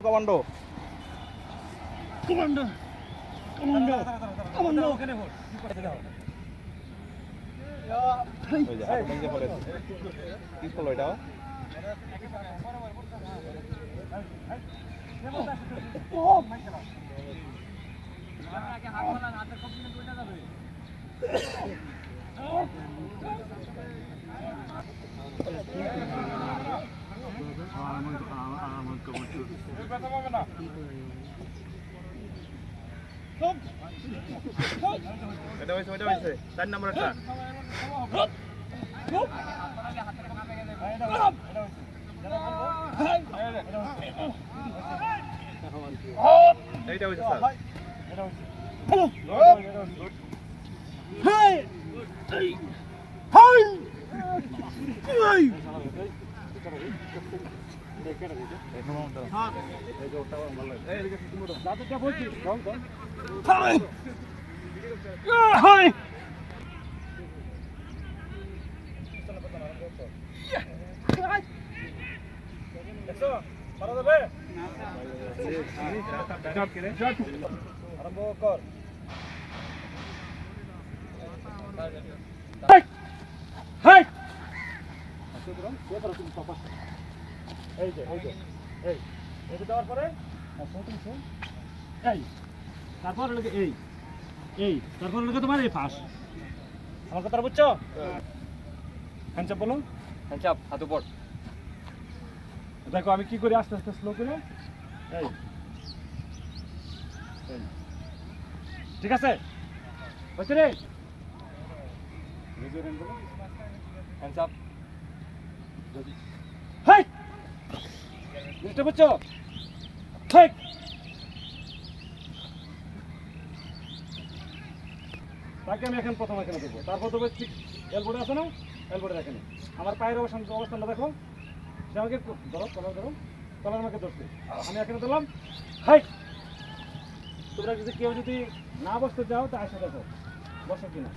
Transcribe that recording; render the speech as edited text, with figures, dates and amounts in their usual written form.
commando commando commando commando ওখানে vote ওই যে হাত ভেঙে পড়েছে কি করলো এটা এটা হয়েছে 4 নম্বরটা এইটা হয়েছে স্যার আরম্ভ কর এই যে এই দেওয়ার পরে এই তারপর লোকে এই তারপর লোকে তোমার এই পাশ আমার কথা বুঝছো হ্যান্ডচাপ বলো হ্যান্ডচাপ হাত উপর দেখো আমি কি করি আস্তে আস্তে স্লো করে এই ঠিক আছে বুঝছো রে হ্যান্ডচাপ হাই বুঝতে পারছো ঠিক তাকে আমি এখন প্রথম এখানে দেবো তারপর দেবো ঠিক এলবোর্ডে আছে না এলবোর্ডে দেখেন আমার পায়ের অবস্থানটা দেখো সে আমাকে ধরো কলার আমাকে ধরছে আমি এখানে দিলাম হাই তোমরা যদি কেউ যদি না বসতে চাও তা আসে দেখো বসো কিনা